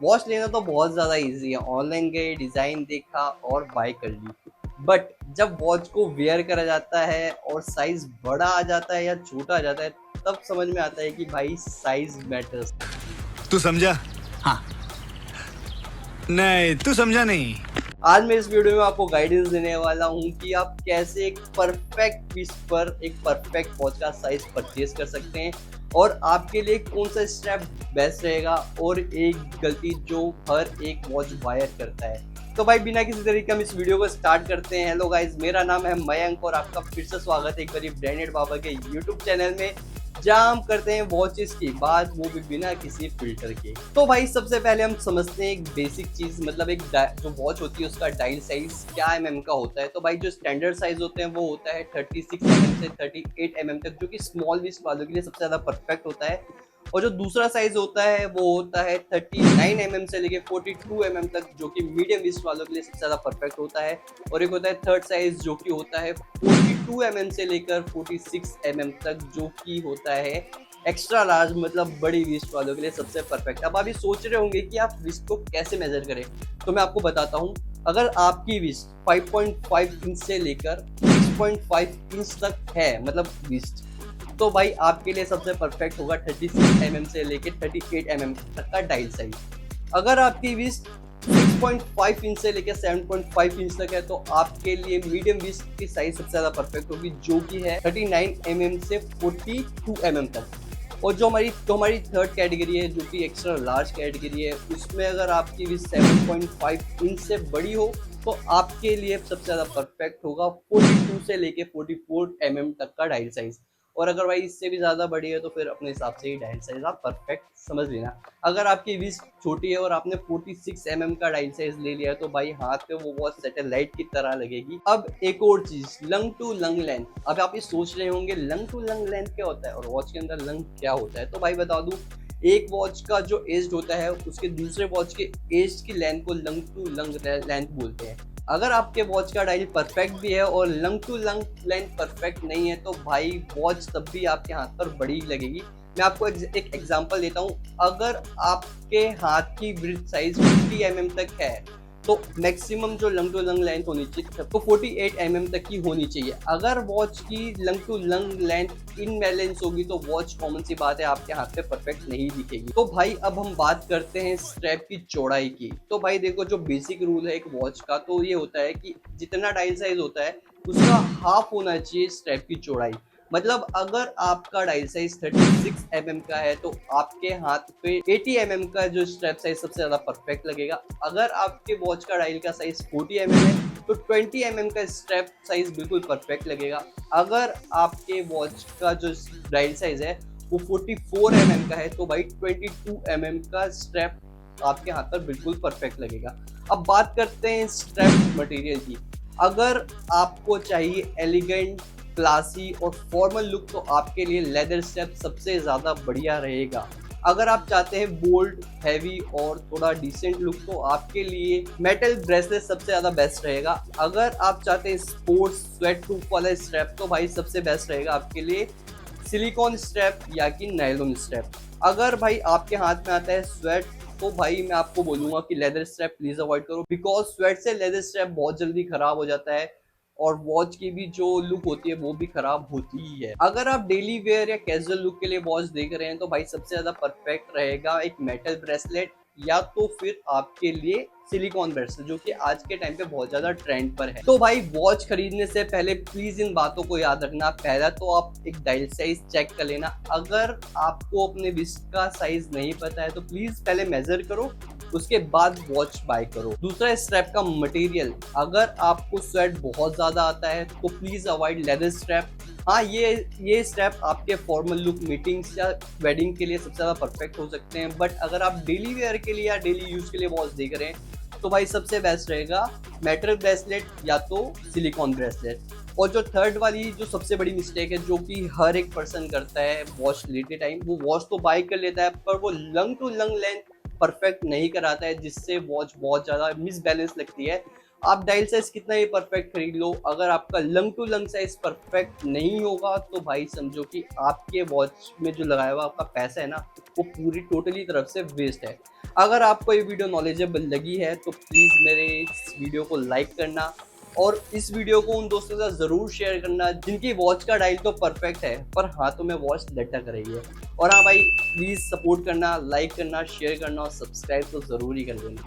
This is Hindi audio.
वॉच लेना तो बहुत ज़्यादा इजी है। ऑनलाइन गए, डिज़ाइन देखा और बाय कर ली। बट जब वॉच को वेयर करा जाता है और साइज़ बड़ा आ जाता है या छोटा आ जाता है, तब समझ में आता है कि भाई साइज़ मैटर्स। तू समझा? हाँ। नहीं, तू समझा नहीं। आज मैं इस वीडियो में आपको गाइडेंस देने वाला हूँ कि आप कैसे एक परफेक्ट पीस पर एक परफेक्ट वॉच का साइज परचेज कर सकते हैं और आपके लिए कौन सा स्टेप बेस्ट रहेगा और एक गलती जो हर एक वॉच बायर करता है। तो भाई बिना किसी तरीके हम इस वीडियो को स्टार्ट करते हैं। हेलो गाइस, मेरा नाम है मयंक और आपका फिर से स्वागत है एक बार ब्रांडेड बाबा के यूट्यूब चैनल में, जहाँ हम करते हैं वॉचेस की बात, वो भी बिना किसी फिल्टर के। तो भाई सबसे पहले हम समझते हैं एक बेसिक चीज, मतलब एक जो वॉच होती है उसका डायल साइज क्या एमएम का होता है। तो भाई जो स्टैंडर्ड साइज होते हैं वो होता है 36 mm से 38 mm तक, जो कि स्मॉल रिस्ट वालों के लिए सबसे ज्यादा परफेक्ट होता है। और जो दूसरा साइज होता है वो होता है 39 mm से लेके 42 mm तक, जो कि मीडियम रिस्ट वालों के लिए सबसे ज्यादा परफेक्ट होता है। और एक होता है थर्ड साइज जो कि होता है 42 mm से लेकर 46 mm तक, जो कि होता है एक्स्ट्रा लार्ज, मतलब बड़ी रिस्ट वालों के लिए सबसे परफेक्ट। अब आप ये सोच रहे होंगे कि आप रिस्ट को कैसे मेजर करें, तो मैं आपको बताता हूँ। अगर आपकी रिस्ट 5.5 इंच से लेकर 6.5 इंच तक है, मतलब रिस्ट, तो भाई आपके लिए सबसे परफेक्ट होगा 36 mm से लेकर 38 mm तक का डायल साइज। अगर आपकी रिस्ट 6.5 इंच से लेकर 7.5 इंच तक है, तो आपके लिए मीडियम रिस्ट की साइज सबसे ज्यादा परफेक्ट होगी, जो कि है 39 mm से 42 mm तक। और जो हमारी थर्ड कैटेगरी है, जो कि एक्स्ट्रा लार्ज कैटेगरी है, उसमें अगर आपकी रिस्ट 7.5 इंच से बड़ी हो, तो आपके लिए सबसे ज्यादा परफेक्ट होगा 42 से लेके 44 mm तक का डायल साइज। और अगर भाई इससे भी ज़्यादा बड़ी है तो फिर अपने हिसाब से ही डायल साइज आप परफेक्ट समझ लेना। अगर आपकी रिस्ट छोटी है और आपने 46 का डायल साइज ले लिया है, तो भाई हाथ पे वो वॉच सैटेलाइट की तरह लगेगी। अब एक और चीज, लंग टू लंग लेंथ। अब आप ये सोच रहे होंगे लंग टू लंग लेंथ क्या होता है और वॉच के अंदर लंग क्या होता है। तो भाई बता दूं, एक वॉच का जो एज होता है उसके दूसरे वॉच के एज की लेंथ को लंग टू लंग लेंथ बोलते हैं। अगर आपके वॉच का डायल परफेक्ट भी है और lug to lug length perfect नहीं है, तो भाई वॉच तब भी आपके हाथ पर बड़ी लगेगी। मैं आपको एक एग्जांपल देता हूँ। अगर आपके हाथ की ब्रिज साइज 50 mm तक है, तो मैक्सिमम जो लंग टू लंग लेंथ होनी चाहिए तो 48 mm तक की होनी चाहिए। अगर वॉच की lug to lug length imbalance होगी, तो वॉच कॉमन सी बात है आपके हाथ पे परफेक्ट नहीं दिखेगी। तो भाई अब हम बात करते हैं स्ट्रैप की चौड़ाई की। तो भाई देखो, जो बेसिक रूल है एक वॉच का, तो ये होता है कि जितना डायल साइज होता है उसका हाफ होना चाहिए स्ट्रैप की चौड़ाई। मतलब अगर आपका डायल साइज 36 mm का है, तो आपके हाथ पे 80 mm का जो स्ट्रैप साइज सबसे ज्यादा परफेक्ट लगेगा। अगर आपके वॉच का डायल का साइज 40 mm है, तो 20 mm का स्ट्रैप साइज बिल्कुल परफेक्ट लगेगा। अगर आपके वॉच का जो डायल साइज है वो 44 mm का है, तो भाई 22 mm का स्ट्रैप आपके हाथ पर बिल्कुल परफेक्ट लगेगा। अब बात करते हैं स्ट्रैप मटेरियल की। अगर आपको चाहिए एलिगेंट, क्लासी और फॉर्मल लुक, तो आपके लिए लेदर स्ट्रैप सबसे ज़्यादा बढ़िया रहेगा। अगर आप चाहते हैं बोल्ड, हैवी और थोड़ा डिसेंट लुक, तो आपके लिए मेटल ब्रेसलेट सबसे ज़्यादा बेस्ट रहेगा। अगर आप चाहते हैं स्पोर्ट्स स्वेट प्रूफ वाला स्ट्रैप, तो भाई सबसे बेस्ट रहेगा आपके लिए सिलिकॉन स्ट्रैप या कि नायलॉन स्ट्रैप। अगर भाई आपके हाथ में आता है स्वेट, तो भाई मैं आपको बोलूंगा कि लेदर स्ट्रैप प्लीज अवॉइड करो, बिकॉज स्वेट से लेदर स्ट्रैप बहुत जल्दी खराब हो जाता है और वॉच की भी जो लुक होती है वो भी खराब होती ही है। अगर आप डेली वेयर या कैजुअल लुक के लिए वॉच देख रहे हैं, तो भाई सबसे ज्यादा परफेक्ट रहेगा एक मेटल ब्रेसलेट या तो फिर आपके लिए सिलिकॉन ब्रेसलेट, जो कि आज के टाइम पे बहुत ज्यादा ट्रेंड पर है। तो भाई वॉच खरीदने से पहले प्लीज इन बातों को याद रखना। पहला तो आप एक डायल साइज चेक कर लेना। अगर आपको अपने रिस्ट का साइज नहीं पता है, तो प्लीज पहले मेजर करो, उसके बाद वॉच बाय करो। दूसरा, स्ट्रैप का मटेरियल। अगर आपको स्वेट बहुत ज्यादा आता है, तो प्लीज अवॉइड लेदर स्ट्रैप। हाँ, ये स्ट्रैप आपके फॉर्मल लुक, मीटिंग्स या वेडिंग के लिए सबसे ज्यादा परफेक्ट हो सकते हैं। बट अगर आप डेली वेयर के लिए या डेली यूज के लिए वॉच देख रहे हैं, तो भाई सबसे बेस्ट रहेगा मेटल ब्रेसलेट या तो सिलिकॉन ब्रेसलेट। और जो थर्ड वाली जो सबसे बड़ी मिस्टेक है, जो कि हर एक पर्सन करता है वॉच लेते टाइम, वो वॉच तो बाय कर लेता है पर वो lug to lug length perfect नहीं कराता है, जिससे वॉच बहुत ज़्यादा मिसबैलेंस लगती है। आप डायल साइज कितना ही परफेक्ट खरीद लो, अगर आपका lug to lug size perfect नहीं होगा, तो भाई समझो कि आपके वॉच में जो लगाया हुआ आपका पैसा है ना, वो पूरी टोटली तरफ से वेस्ट है। अगर आपको ये वीडियो नॉलेजेबल लगी है तो प्लीज़ मेरे इस वीडियो को लाइक करना और इस वीडियो को उन दोस्तों के साथ ज़रूर शेयर करना जिनकी वॉच का डायल तो परफेक्ट है पर हाथों में वॉच लटक रही है। और हाँ भाई, प्लीज़ सपोर्ट करना, लाइक करना, शेयर करना और सब्सक्राइब तो ज़रूर ही कर देना।